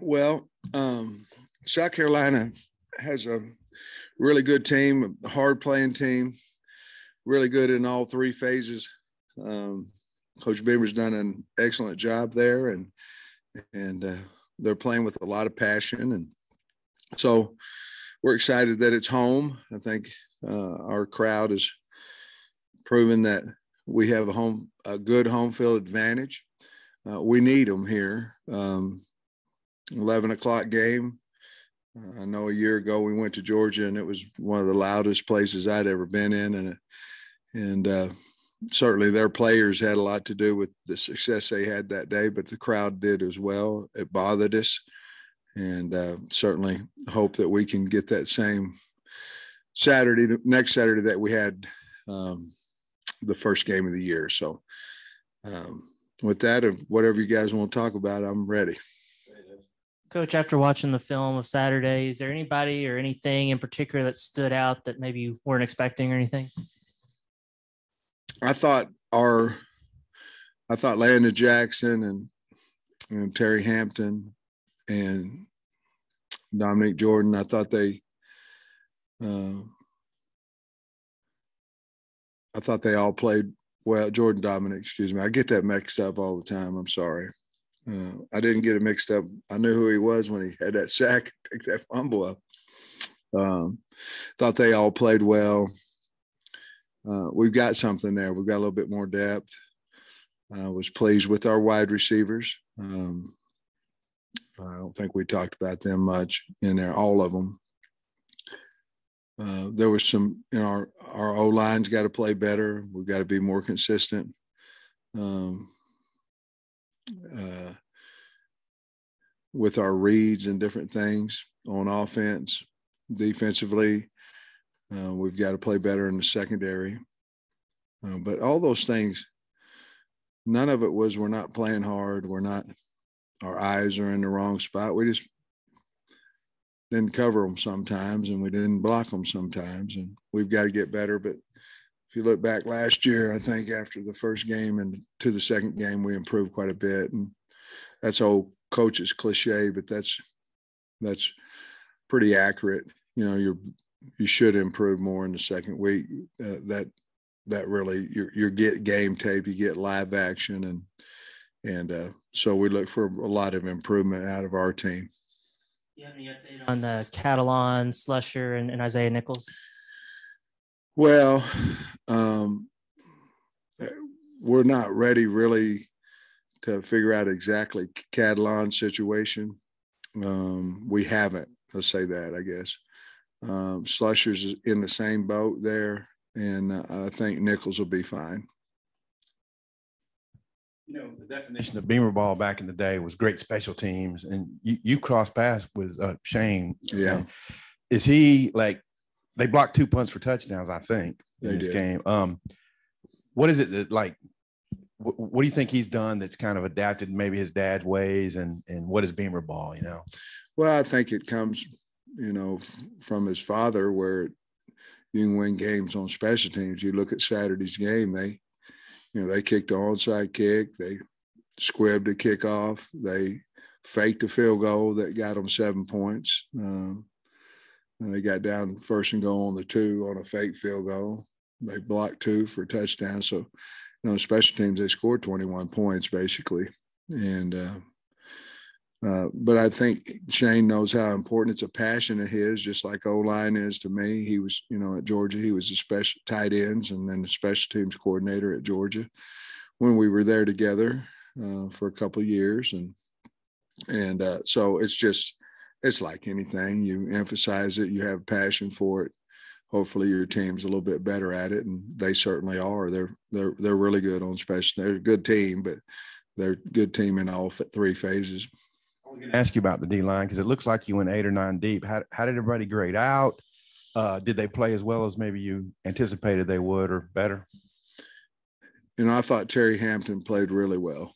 Well, South Carolina has a really good team, a hard playing team, really good in all three phases. Um, Coach Beamer's done an excellent job there, and they're playing with a lot of passion, and so we're excited that it's home. I think our crowd has proven that we have a good home field advantage. We need them here. 11 o'clock game. I know a year ago we went to Georgia and it was one of the loudest places I'd ever been in, and certainly their players had a lot to do with the success they had that day, but the crowd did as well. It bothered us, and certainly hope that we can get that same next Saturday that we had the first game of the year. So with that, whatever you guys want to talk about, I'm ready. Coach, after watching the film of Saturday, is there anybody or anything in particular that stood out that maybe you weren't expecting or anything? I thought Landon Jackson and Terry Hampton and Dominic Jordan, I thought they all played well. Jordan Dominic, excuse me. I get that mixed up all the time. I'm sorry. I didn't get it mixed up. I knew who he was when he had that sack, picked that fumble up. Thought they all played well. We've got something there. We've got a little bit more depth. I was pleased with our wide receivers. I don't think we talked about them much in there, all of them. There was some, our O-line's got to play better. We've got to be more consistent. With our reads and different things on offense. Defensively, we've got to play better in the secondary. But all those things, none of it was we're not playing hard. Our eyes are in the wrong spot. We just didn't cover them sometimes, and we didn't block them sometimes, and we've got to get better. But if you look back last year, I think after the first game and to the second game, we improved quite a bit. And that's old coach's cliche, but that's pretty accurate. You should improve more in the second week. That really you get game tape, you get live action, and so we look for a lot of improvement out of our team. Do you have any update on the Catalan, Slusher, and Isaiah Nichols? Well, we're not ready really to figure out exactly Catalan's situation. We haven't, let's say that, I guess. Slusher's in the same boat there, and I think Nichols will be fine. The definition of Beamer ball back in the day was great special teams, and you crossed paths with Shane. Yeah. Is he they blocked 2 punts for touchdowns, I think, in this game. What is it that what do you think he's done that's kind of adapted maybe his dad's ways, and what is Beamer ball, Well, I think it comes, from his father, where you can win games on special teams. You look at Saturday's game, they kicked the onside kick, they squibbed a kickoff, they faked a field goal that got them 7 points. They got down first and goal on the 2 on a fake field goal. They blocked 2 for a touchdown. So, special teams, they scored 21 points basically. And, but I think Shane knows how important it's a passion of his, just like O-line is to me. He was, at Georgia, he was a special tight ends and then the special teams coordinator at Georgia when we were there together for a couple of years. And so it's like anything. You emphasize it, you have passion for it. Hopefully your team's a little bit better at it, and they certainly are. They're really good on special. They're a good team, but they're a good team in all 3 phases. I was going to ask you about the D-line because it looks like you went 8 or 9 deep. How did everybody grade out? Did they play as well as maybe you anticipated they would, or better? I thought Terry Hampton played really well.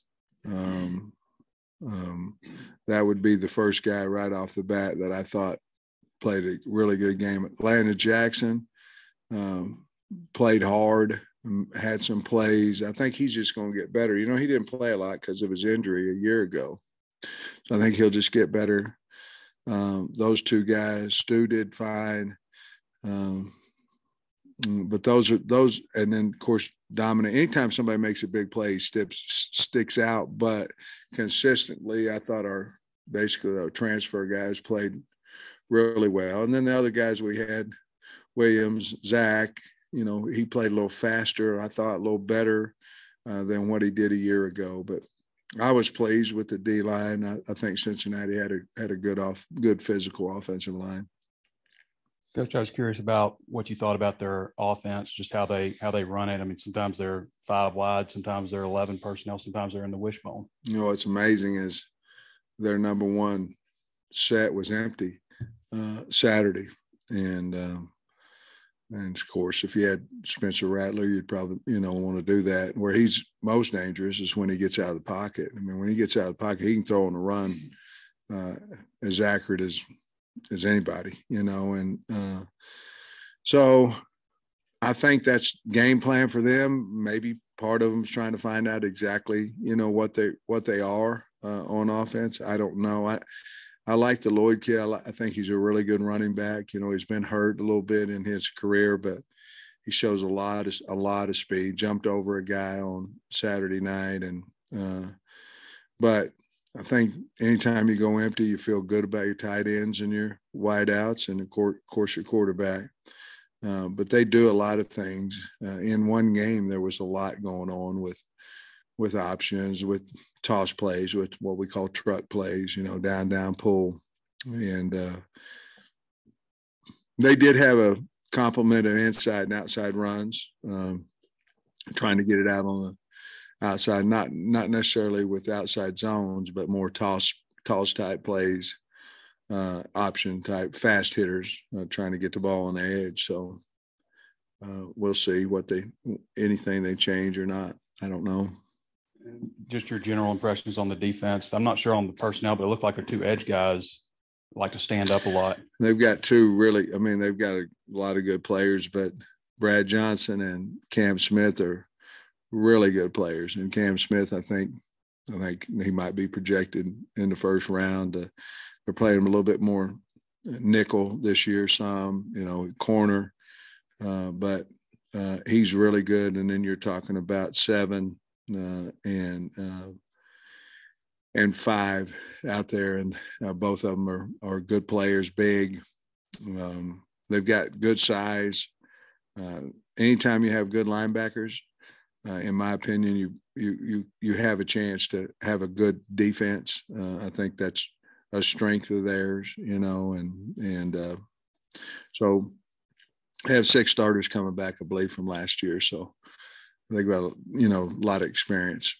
That would be the first guy right off the bat that I thought played a really good game. Landon Jackson played hard, had some plays. I think he's just going to get better. He didn't play a lot because of his injury a year ago. So I think he'll just get better. Those two guys, Stu did fine. But those, and then of course, Dominic, anytime somebody makes a big play, sticks out, but consistently, I thought our transfer guys played really well. And then the other guys we had, Williams, Zach, he played a little faster. I thought a little better than what he did a year ago, but I was pleased with the D line. I think Cincinnati had a good physical offensive line. Coach, I was curious about what you thought about their offense, just how they run it. I mean, sometimes they're 5 wide, sometimes they're 11 personnel, sometimes they're in the wishbone. What's amazing is their number one set was empty Saturday, and of course, if you had Spencer Rattler, you'd probably want to do that. Where he's most dangerous is when he gets out of the pocket. I mean, when he gets out of the pocket, he can throw on the run as accurate as anybody, and so I think that's game plan for them. Maybe part of them is trying to find out exactly, what they are on offense. I don't know. I like the Lloyd kid. I think he's a really good running back. He's been hurt a little bit in his career, but he shows a lot of speed. Jumped over a guy on Saturday night, but I think anytime you go empty, you feel good about your tight ends and your wideouts, and of course your quarterback. But they do a lot of things. In one game, there was a lot going on with options, with toss plays, with what we call truck plays, down, pull. And they did have a complement of inside and outside runs, trying to get it out on the outside, not necessarily with outside zones, but more toss type plays, option type fast hitters, trying to get the ball on the edge. So we'll see anything they change or not. I don't know. Just your general impressions on the defense. I'm not sure on the personnel, but it looked like the 2 edge guys like to stand up a lot. They've got 2 really. I mean, they've got a lot of good players, but Brad Johnson and Cam Smith are really good players. And Cam Smith, I think he might be projected in the first round. They're playing him a little bit more nickel this year, corner, but he's really good. And then you're talking about 7 and 5 out there, and both of them are good players, big. They've got good size. Anytime you have good linebackers, in my opinion, you have a chance to have a good defense. I think that's a strength of theirs, and so they have 6 starters coming back, I believe, from last year. So they've got a lot of experience.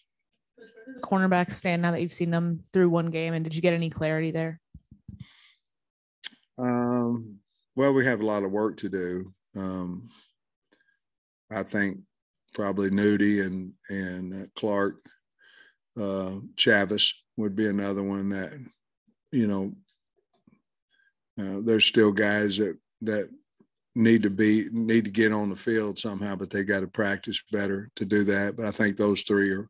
Cornerbacks stand now that you've seen them through one game, and did you get any clarity there? Well, we have a lot of work to do. I think probably Nudie and Clark, Chavis would be another one that, there's still guys that need to get on the field somehow, but they got to practice better to do that. But I think those 3 are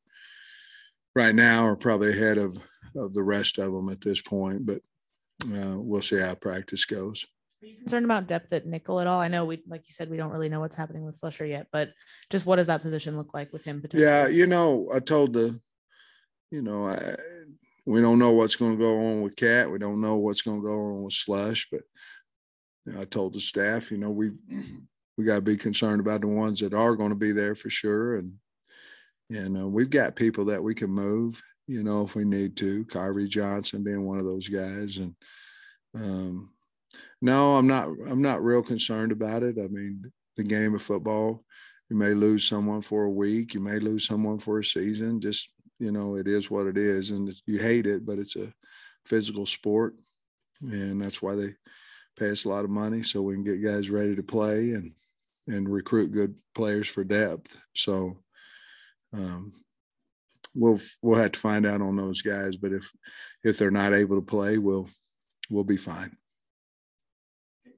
right now are probably ahead of the rest of them at this point, but we'll see how practice goes. Are you concerned about depth at nickel at all? I know like you said, we don't really know what's happening with Slusher yet, but just what does that position look like with him potentially? Yeah, I told we don't know what's going to go on with Cat. We don't know what's going to go on with Slush, but I told the staff, we got to be concerned about the ones that are going to be there for sure. And we've got people that we can move, if we need to, Kyrie Johnson being one of those guys. And no, I'm not real concerned about it. I mean, the game of football, you may lose someone for a week, you may lose someone for a season. Just, it is what it is, and you hate it, but it's a physical sport, and that's why they pay us a lot of money, so we can get guys ready to play and recruit good players for depth. So we'll have to find out on those guys, but if they're not able to play, we'll be fine.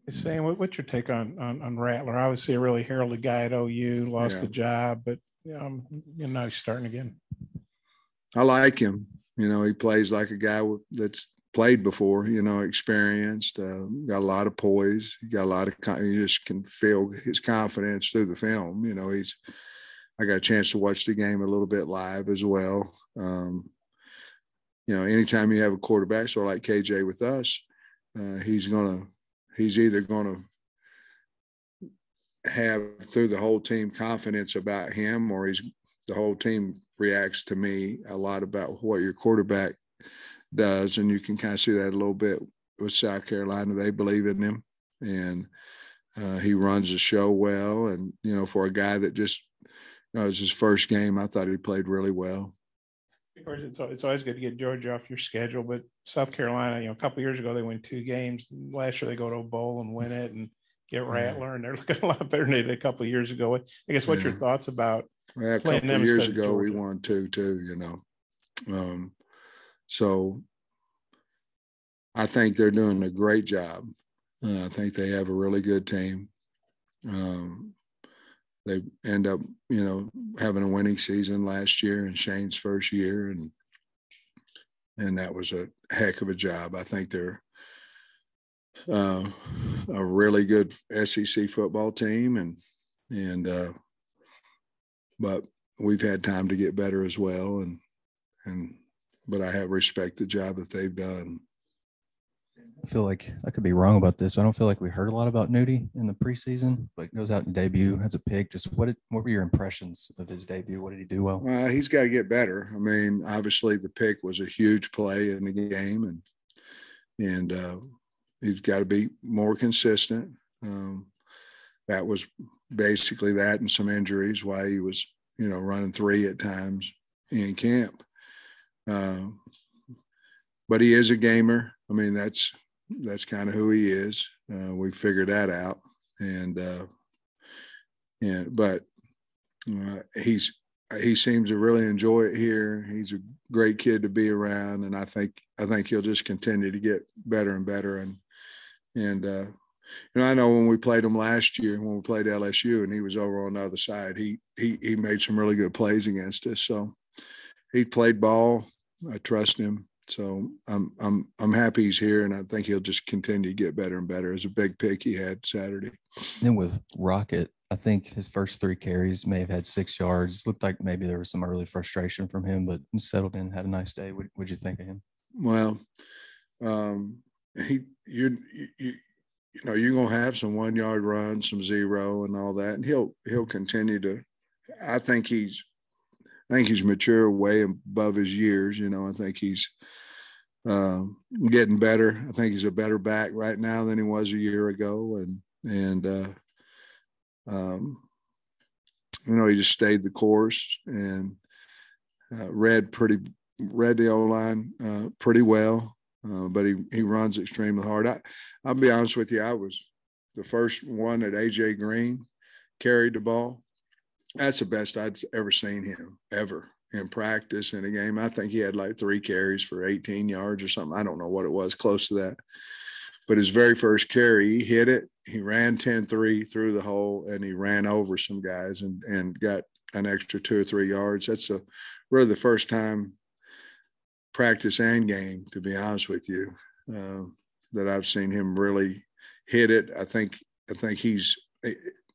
Sam, what's your take on Rattler? Obviously a really heralded guy at OU, lost the job, but he's starting again. I like him. You know, he plays like a guy that's played before, you know, experienced, got a lot of poise, got a lot of, you just can feel his confidence through the film. You know, I got a chance to watch the game a little bit live as well. You know, anytime you have a quarterback, sort of like KJ with us, he's either going to have through the whole team confidence about him, or the whole team reacts to me a lot about what your quarterback does. And you can kind of see that a little bit with South Carolina. They believe in him, and he runs the show well. And, you know, for a guy that just, you know, it was his first game, I thought he played really well. Of course, it's always good to get Georgia off your schedule, but South Carolina, you know, a couple of years ago, they win 2 games. Last year, they go to a bowl and win it and get Rattler, and they're looking a lot better than they did a couple of years ago. I guess what's your thoughts about a couple of years ago, we won 2 too, you know. So I think they're doing a great job. I think they have a really good team. They end up, you know, having a winning season last year in Shane's first year, and that was a heck of a job. I think they're a really good SEC football team, but we've had time to get better as well, but I have respect the job that they've done. I feel like I could be wrong about this. I don't feel like we heard a lot about Nudie in the preseason, but goes out and debut, has a pick. Just what were your impressions of his debut? What did he do well? He's got to get better. I mean, obviously the pick was a huge play in the game, and he's got to be more consistent. That was basically that, and some injuries, why he was, you know, running 3 at times in camp. But he is a gamer. I mean, that's kind of who he is. We figured that out, but he seems to really enjoy it here. He's a great kid to be around, and I think he'll just continue to get better and better. And you know, I know when we played him last year, when we played LSU, and he was over on the other side, he made some really good plays against us. So he played ball. I trust him. So I'm happy he's here, and I think he'll just continue to get better and better. It was a big pick he had Saturday. And with Rocket, I think his first 3 carries may have had 6 yards. Looked like maybe there was some early frustration from him, but he settled in, had a nice day. What'd you think of him? Well, you know, you're gonna have some 1-yard runs, some 0 and all that, and he'll continue to. I think he's mature way above his years. You know, I think he's getting better. I think he's a better back right now than he was a year ago, and you know, he just stayed the course and read the O-line pretty well, but he runs extremely hard. I'll be honest with you, I was the first one that AJ Green carried the ball. That's the best I'd ever seen him ever in practice in a game. I think he had like 3 carries for 18 yards or something. I don't know what it was, close to that. But his very first carry, he hit it. He ran 10-3 through the hole, and he ran over some guys and got an extra 2 or 3 yards. That's really the first time practice and game, to be honest with you, that I've seen him really hit it. I think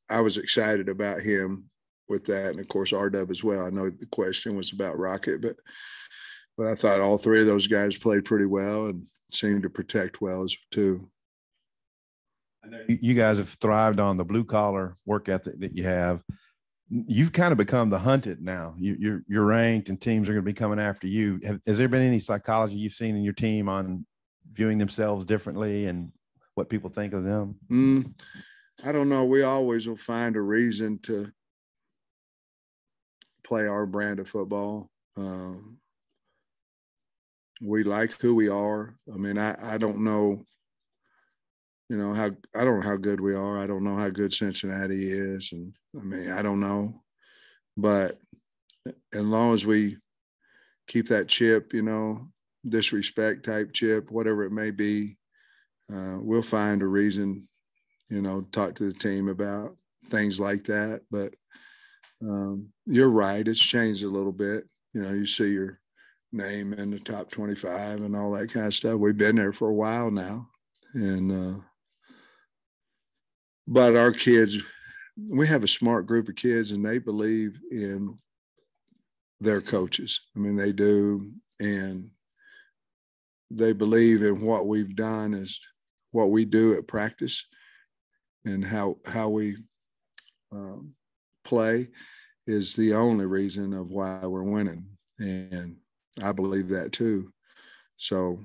I was excited about him with that, and of course RW as well. I know the question was about Rocket, but I thought all 3 of those guys played pretty well and seemed to protect well as too. I know you guys have thrived on the blue collar work ethic that you have. You've kind of become the hunted now. You're ranked, and teams are going to be coming after you. Has there been any psychology you've seen in your team on viewing themselves differently and what people think of them? I don't know. We always will find a reason to play our brand of football. We like who we are. I mean, I don't know, you know, I don't know how good we are. I don't know how good Cincinnati is. And I mean, I don't know, but as long as we keep that chip, you know, disrespect type chip, whatever it may be, we'll find a reason, you know, talk to the team about things like that. But you're right. It's changed a little bit. You know, you see your name in the top 25 and all that kind of stuff. We've been there for a while now. And, but our kids, we have a smart group of kids, and they believe in their coaches. I mean, they do. And they believe in what we've done is what we do at practice and how we play is the only reason of why we're winning. And I believe that too. So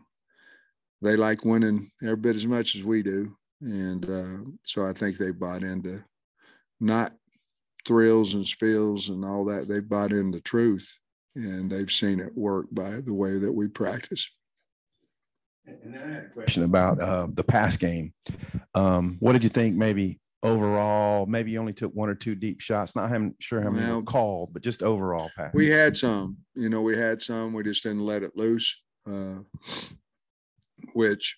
they like winning every bit as much as we do. And so I think they bought into not thrills and spills and all that. They bought into truth, and they've seen it work by the way that we practice. And then I had a question about the pass game. What did you think maybe overall? Maybe you only took one or two deep shots. Not sure how many were called, but just overall pass. We had some. We just didn't let it loose, which,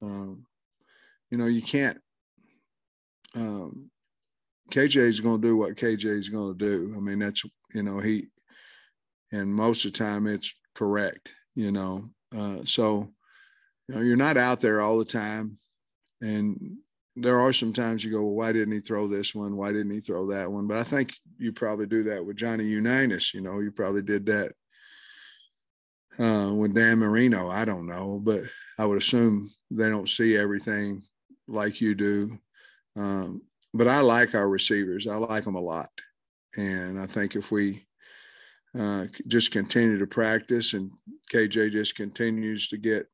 you can't. KJ is going to do what KJ is going to do. I mean, that's, and most of the time it's correct, so, you're not out there all the time. And there are some times you go, well, why didn't he throw this one? Why didn't he throw that one? But I think you probably do that with Johnny Unitas. You probably did that with Dan Marino. I don't know, but I would assume they don't see everything like you do. But I like our receivers. I like them a lot. And I think if we just continue to practice and KJ just continues to get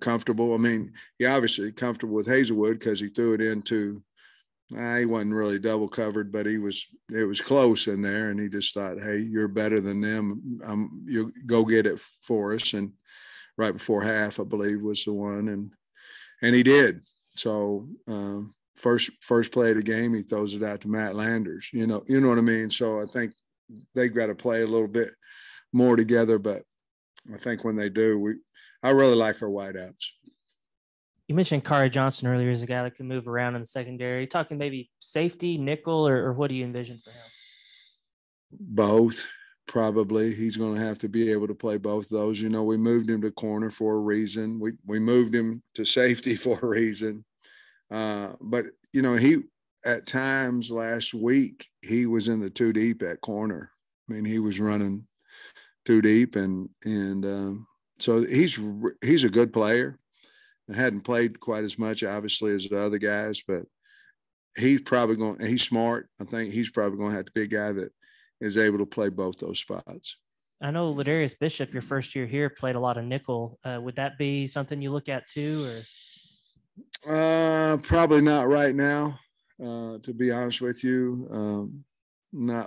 comfortable. I mean, he obviously comfortable with Hazelwood because he threw it into he wasn't really double covered, but it was close in there. And he just thought, hey, you're better than them. You go get it for us. And right before half, I believe, was the one. And he did. So first play of the game, he throws it out to Matt Landers. You know what I mean? So I think they've got to play a little bit more together. But I think when they do, I really like our wideouts. You mentioned Kari Johnson earlier as a guy that can move around in the secondary. Are you talking maybe safety, nickel, or what do you envision for him? Both, probably. He's going to have to be able to play both of those. We moved him to corner for a reason. We moved him to safety for a reason. But, he at times last week, he was in the two deep at corner. I mean, he was running two deep, and so he's a good player. I hadn't played quite as much, obviously, as the other guys, but he's smart. I think he's probably going to have to be a guy that is able to play both those spots. I know Ladarius Bishop, your first year here, played a lot of nickel. Would that be something you look at too, or? Probably not right now, to be honest with you.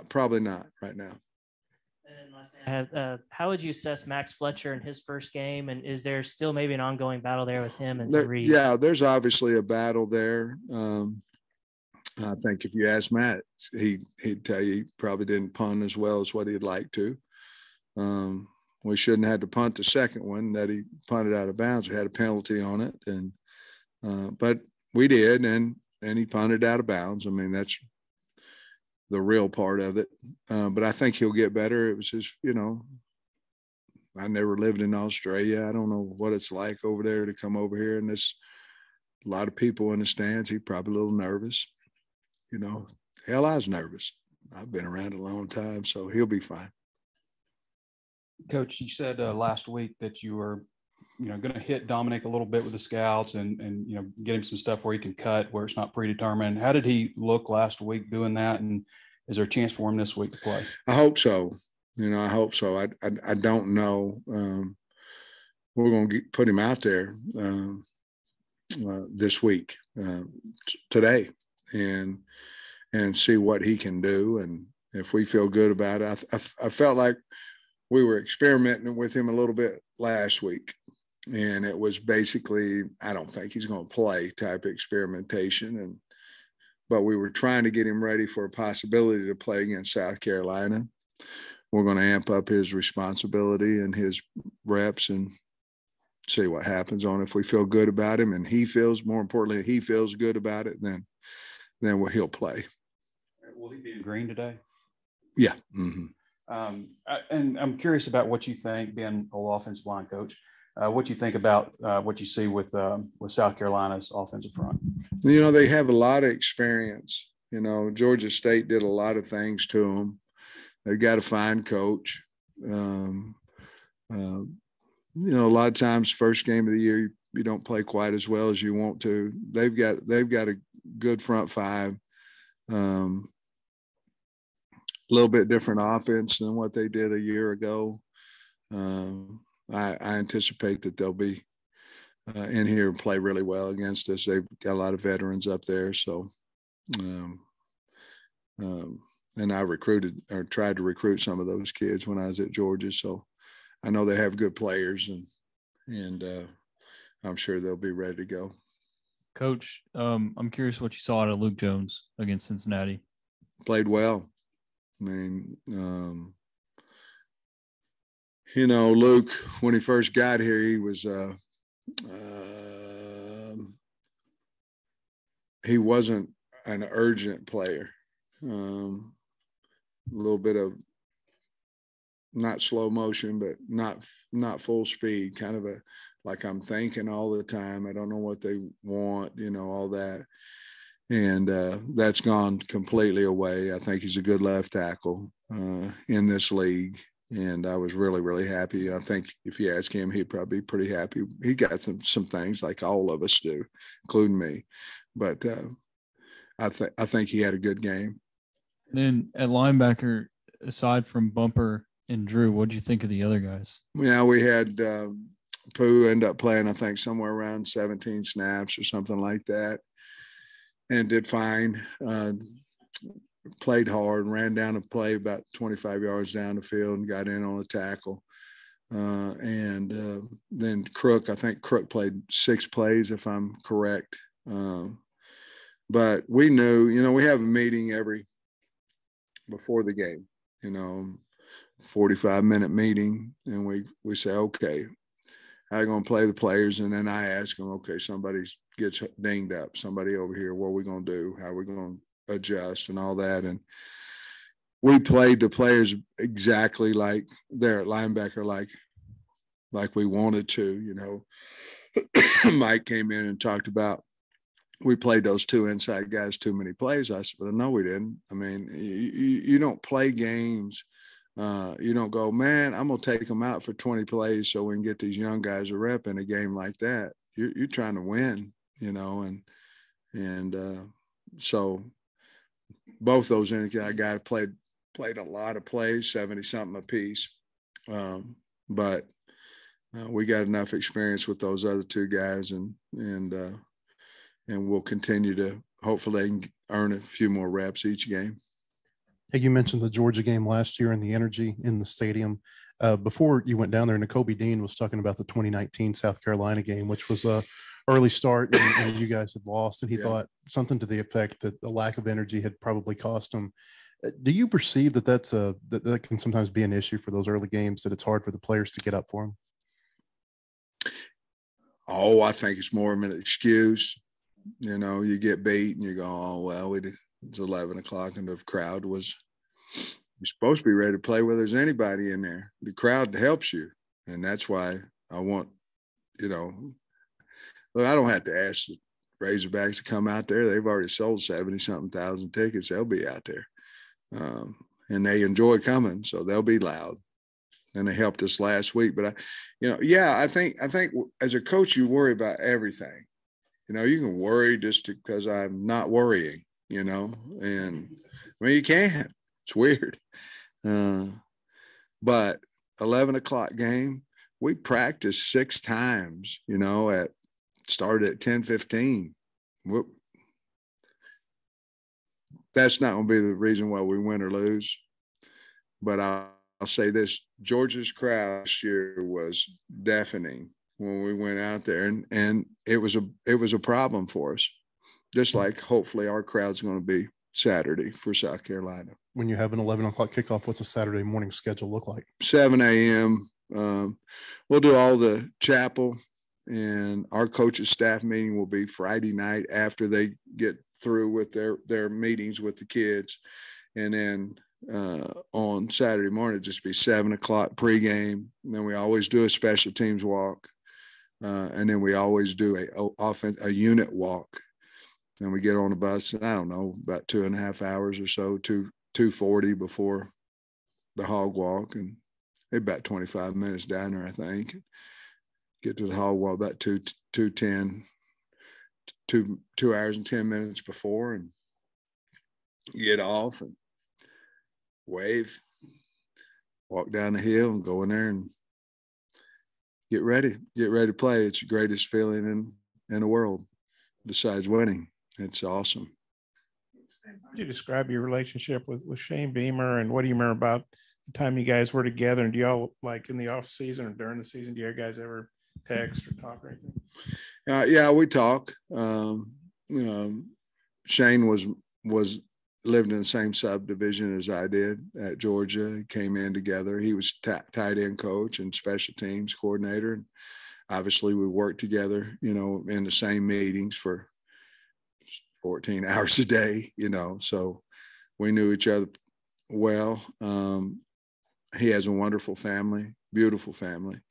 Probably not right now. How would you assess Max Fletcher in his first game? And is there still maybe an ongoing battle there with him and Reed? Yeah, there's obviously a battle there. I think if you ask Matt, he'd tell you he probably didn't punt as well as what he'd like to. We shouldn't have had to punt the second one that he punted out of bounds. We had a penalty on it, but we did, and he punted out of bounds. I mean, that's the real part of it. But I think he'll get better. It was his, I never lived in Australia. I don't know what it's like over there to come over here. And there's a lot of people in the stands. He's probably a little nervous. Hell, I was nervous. I've been around a long time, so he'll be fine. Coach, you said last week that you were, going to hit Dominic a little bit with the scouts and get him some stuff where he can cut, where it's not predetermined. How did he look last week doing that? And is there a chance for him this week to play? I hope so. I hope so. I don't know. We're going to put him out there this week, today, and see what he can do. And if we feel good about it, I felt like we were experimenting with him a little bit last week. And it was basically, I don't think he's going to play type of experimentation. But we were trying to get him ready for a possibility to play against South Carolina. We're going to amp up his responsibility and his reps and see what happens on it. If we feel good about him and more importantly, he feels good about it, then he'll play. Will he be in green today? Yeah. Mm-hmm. And I'm curious about what you think, being an offensive line coach, what you think about what you see with South Carolina's offensive front. You know, they have a lot of experience. You know, Georgia State did a lot of things to them. They've got a fine coach. You know, a lot of times first game of the year, you don't play quite as well as you want to. They've got a good front five. A little bit different offense than what they did a year ago. I anticipate that they'll be in here and play really well against us. They've got a lot of veterans up there. So, and I recruited or tried to recruit some of those kids when I was at Georgia. So I know they have good players, and I'm sure they'll be ready to go. Coach, I'm curious what you saw out of Luke Jones against Cincinnati. Played well. I mean, you know, Luke, when he first got here, he was he wasn't an urgent player. A little bit of not slow motion, but not full speed, kind of a like I'm thinking all the time. I don't know what they want, you know, all that. And that's gone completely away. I think he's a good left tackle in this league. And I was really, really happy. I think if you ask him, he'd probably be pretty happy. He got some things like all of us do, including me. But I think he had a good game. And then at linebacker, aside from Bumper and Drew, what did you think of the other guys? Yeah, we had Pooh end up playing, I think, somewhere around 17 snaps or something like that, and did fine. Played hard, ran down a play about 25 yards down the field and got in on a tackle. And then Crook, I think Crook played 6 plays, if I'm correct. But we knew, you know, we have a meeting before the game, you know, 45-minute meeting. And we say, okay, how are you going to play the players? And then I ask them, okay, somebody gets dinged up, somebody over here, what are we going to do? How are we going to adjust and all that? And we played the players exactly like they're at linebacker, like we wanted to, you know. Mike came in and talked about, we played those 2 inside guys too many plays. I said, well, no, we didn't. I mean, you don't play games. You don't go, man, I'm going to take them out for 20 plays so we can get these young guys a rep in a game like that. You're trying to win, you know, and so both those inside guys played a lot of plays, 70-something apiece. But we got enough experience with those other 2 guys, and we'll continue to hopefully earn a few more reps each game. Hey, you mentioned the Georgia game last year and the energy in the stadium. Before you went down there, Nakobe Dean was talking about the 2019 South Carolina game, which was a early start and you guys had lost, and he thought something to the effect that the lack of energy had probably cost him. Do you perceive that that can sometimes be an issue for those early games, that it's hard for the players to get up for them? Oh, I think it's more of an excuse. You know, you get beat and you go, oh, well, it's 11 o'clock and the crowd was – you're supposed to be ready to play whether there's anybody in there. The crowd helps you, and that's why I want, you know – well, I don't have to ask the Razorbacks to come out there. They've already sold 70-something thousand tickets. They'll be out there. And they enjoy coming, so they'll be loud. And they helped us last week. But, I think as a coach, you worry about everything. You know, you can worry just because I'm not worrying, you know, and I mean, you can't. It's weird. But 11 o'clock game, we practiced 6 times, you know, started at 10:15. That's not going to be the reason why we win or lose. But I'll say this, Georgia's crowd this year was deafening when we went out there, and it was a problem for us, just like hopefully our crowd's going to be Saturday for South Carolina. When you have an 11 o'clock kickoff, what's a Saturday morning schedule look like? 7 a.m. We'll do all the chapel, and our coaches' staff meeting will be Friday night after they get through with their meetings with the kids. And then on Saturday morning. It'd just be 7 o'clock pregame. And then we always do a special teams walk. And then we always do a unit walk. And we get on a bus, I don't know, about 2.5 hours or so, 2:40 before the hog walk. And about 25 minutes down there, I think. Get to the hog walk about 2:10, 2 hours and 10 minutes before, and get off and wave, walk down the hill and go in there and get ready to play. It's the greatest feeling in the world besides winning. It's awesome. How do you describe your relationship with Shane Beamer, and what do you remember about the time you guys were together? And do y'all, like, in the off season or during the season, do you guys ever text or talk or anything? Yeah, we talk. Shane lived in the same subdivision as I did at Georgia. He came in together. He was tight end coach and special teams coordinator. And obviously we worked together, in the same meetings for 14 hours a day, so we knew each other well. He has a wonderful family, beautiful family.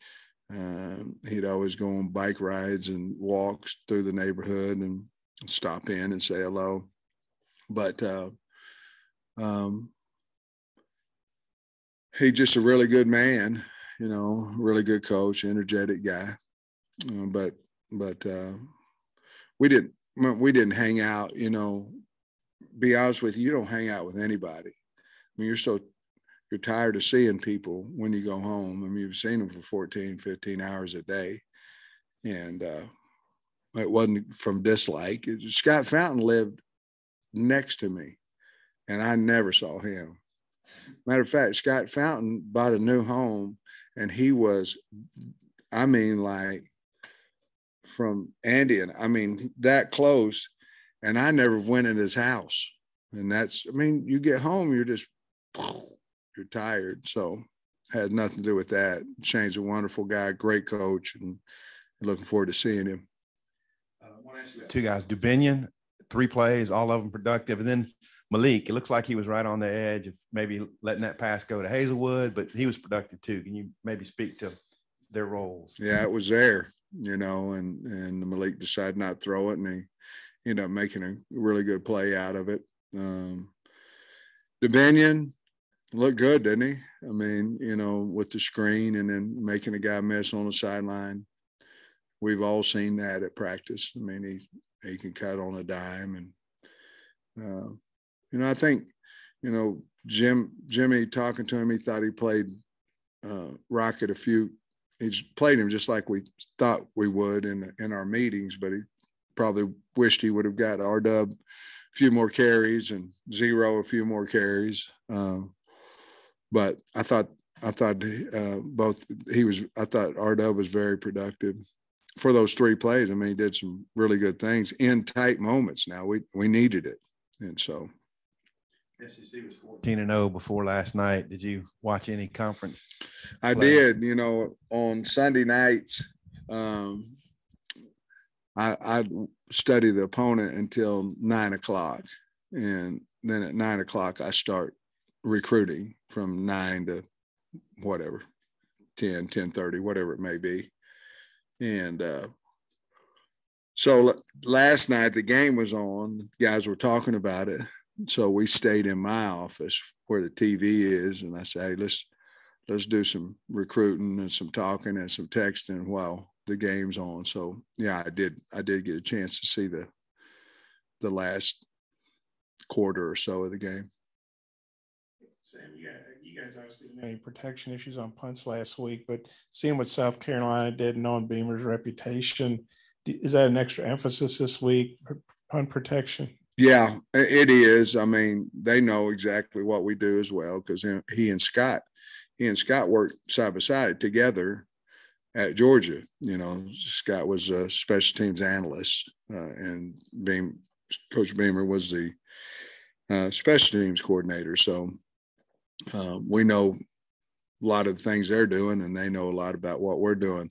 He'd always go on bike rides and walks through the neighborhood and stop in and say hello. But he's just a really good man, really good coach, energetic guy. But we didn't hang out, be honest with you don't hang out with anybody. I mean, you're tired of seeing people when you go home. I mean, you've seen them for 14, 15 hours a day. And it wasn't from dislike. Scott Fountain lived next to me, and I never saw him. Matter of fact, Scott Fountain bought a new home, and he was, like from Andean, that close, and I never went in his house. And you get home, you're tired. So it had nothing to do with that. Shane's a wonderful guy, great coach, and looking forward to seeing him. I want to ask you about two guys, Dubinion, 3 plays, all of them productive. And then Malik, it looks like he was right on the edge of maybe letting that pass go to Hazelwood, but he was productive too. Can you maybe speak to their roles? Yeah, it was there, and Malik decided not to throw it, and he ended up making a really good play out of it. Dubinion looked good, didn't he? With the screen and then making a guy miss on the sideline. We've all seen that at practice. He can cut on a dime. And, I think, Jimmy talking to him, he thought he played Rocket he's played him just like we thought we would in our meetings, but he probably wished he would have got R-Dub a few more carries and Zero a few more carries. But I thought R-Dub was very productive for those 3 plays. He did some really good things in tight moments. Now we needed it. And so SEC was 14-0 before last night. Did you watch any conference play? I did. On Sunday nights, I study the opponent until 9 o'clock. And then at 9 o'clock, I start recruiting from 9 to whatever, 10, 10:30, whatever it may be. And so last night the game was on, guys were talking about it. So we stayed in my office where the TV is. And I said, hey, let's do some recruiting and some talking and some texting while the game's on. So yeah, I did get a chance to see the last quarter or so of the game. Sam, you guys obviously didn't have any protection issues on punts last week, but seeing what South Carolina did, knowing Beamer's reputation, is that an extra emphasis this week, punt protection? Yeah, it is. They know exactly what we do as well, because he and Scott worked side by side together at Georgia. Scott was a special teams analyst, and Coach Beamer was the special teams coordinator. So we know a lot of the things they're doing, and they know a lot about what we're doing.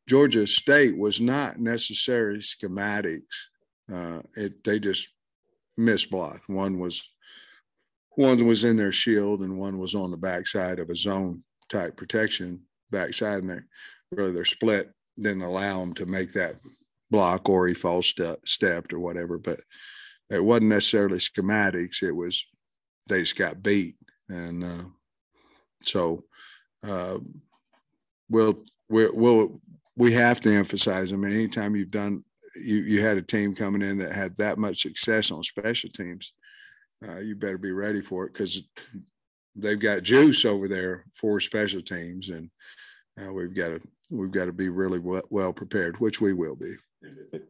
Georgia State was not necessarily schematics. They just misblocked. One was one was in their shield and one was on the backside of a zone type protection backside, and they're split, didn't allow them to make that block, or he false stepped or whatever. But it wasn't necessarily schematics. It was they just got beat. And so we have to emphasize, I mean, anytime you had a team coming in that had that much success on special teams, you better be ready for it, because they've got juice over there for special teams, and we've got to be really well prepared, which we will be.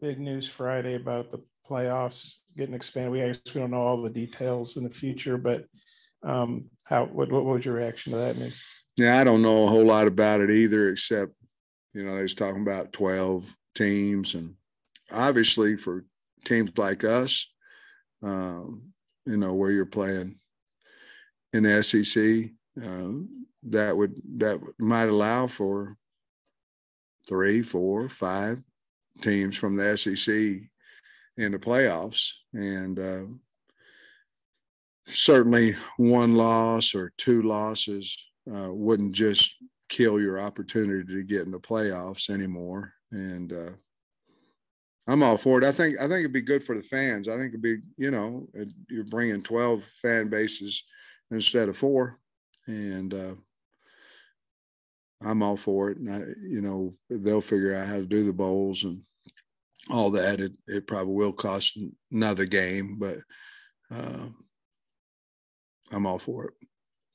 Big news Friday about the playoffs getting expanded. We don't know all the details in the future, but what was your reaction to that news? Yeah, I don't know a whole lot about it either, except they was talking about 12 teams, and obviously for teams like us, where you're playing in the SEC, that might allow for 3, 4, 5 teams from the SEC in the playoffs, and certainly one loss or 2 losses wouldn't just kill your opportunity to get in the playoffs anymore. And I'm all for it. I think it'd be good for the fans. I think it'd be, you're bringing 12 fan bases instead of 4, and I'm all for it. And they'll figure out how to do the bowls and all that. It probably will cost another game, but I'm all for it.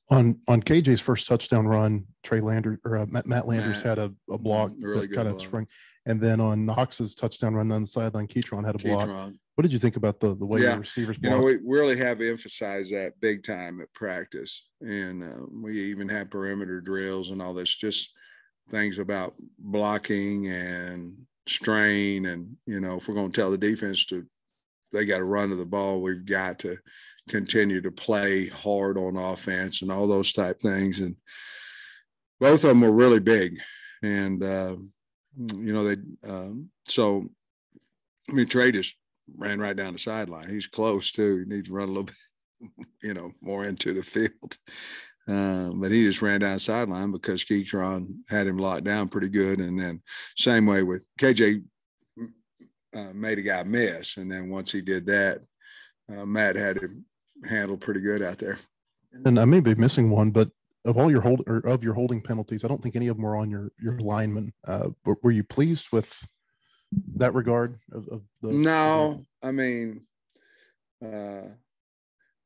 On KJ's first touchdown run, Matt Landers had a block really that kind of sprung, and then on Knox's touchdown run on the sideline, Keytron had a block. What did you think about the way the receivers blocked? We really have emphasized that big time at practice, and we even have perimeter drills and all this, just things about blocking and strain. And if we're going to tell the defense they got to run to the ball, we've got to continue to play hard on offense and all those type things. And both of them were really big. And, Trey just ran right down the sideline. He's close too. He needs to run a little bit, more into the field. But he just ran down the sideline because Keytron had him locked down pretty good. And then same way with KJ, made a guy miss. And then once he did that, Matt had him handled pretty good out there. And I may be missing one, but of all your holding penalties, I don't think any of them were on your linemen. Were you pleased with that regard? No, I mean,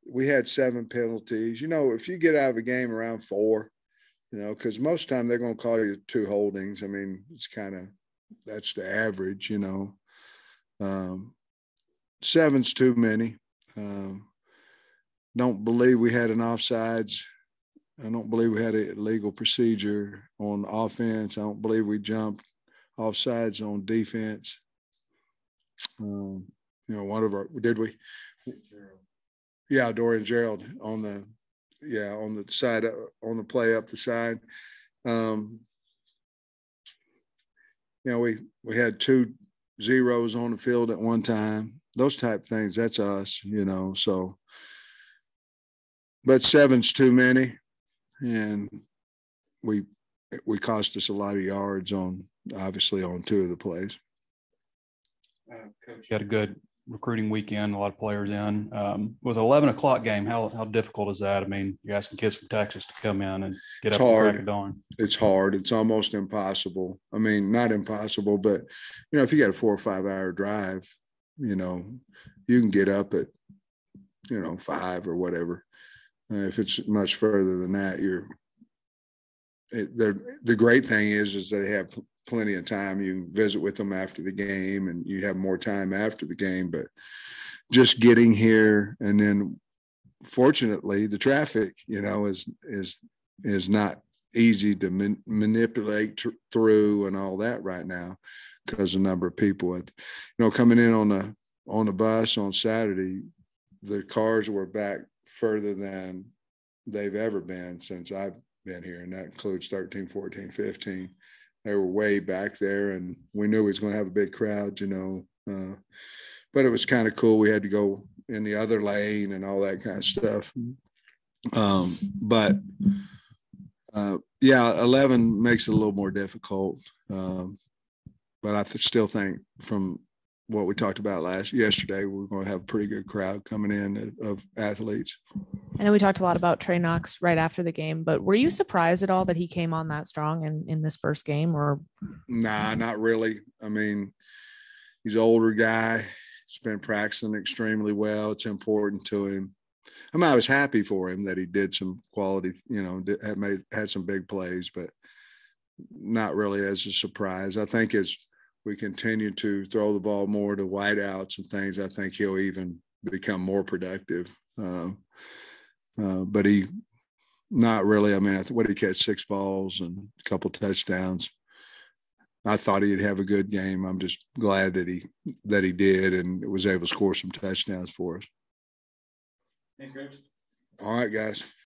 we had 7 penalties. If you get out of a game around 4, because most of the time they're going to call you 2 holdings. I mean, it's that's the average. 7's too many. Don't believe we had an offsides. I don't believe we had a legal procedure on offense. I don't believe we jumped offsides on defense. One of our, did we? Yeah, Dorian Gerald on the side, on the play up the side. We had 2 zeros on the field at one time. Those type of things, that's us, so. But 7's too many, and we cost us a lot of yards obviously on 2 of the plays. Coach, you had a good recruiting weekend, a lot of players in. With 11 o'clock game, how difficult is that? I mean, you're asking kids from Texas to come in and get up at the crack of dawn. It's hard. It's almost impossible. I mean, not impossible, but if you got a 4 or 5 hour drive, you can get up at 5 or whatever. If it's much further than that, the great thing is they have plenty of time. You can visit with them after the game, and you have more time after the game. But just getting here, and then fortunately, the traffic, is not easy to manipulate through and all that right now, because the number of people coming in on the bus on Saturday, the cars were back further than they've ever been since I've been here, and that includes 13, 14, 15. They were way back there, and we knew we was going to have a big crowd, but it was kind of cool. We had to go in the other lane and all that kind of stuff. But yeah, 11 makes it a little more difficult. But I still think from what we talked about yesterday, we're going to have a pretty good crowd coming in of athletes. I know we talked a lot about Trey Knox right after the game, but were you surprised at all that he came on that strong in this first game? Or nah, not really. I mean, he's an older guy. He's been practicing extremely well. It's important to him. I mean, I was happy for him that he did some quality, had some big plays, but not really as a surprise. I think as we continue to throw the ball more to wideouts and things, I think he'll even become more productive. But he not really. I mean, what did he catch? 6 balls and a couple touchdowns. I thought he'd have a good game. I'm just glad that he did and was able to score some touchdowns for us. Thanks, Coach. All right, guys.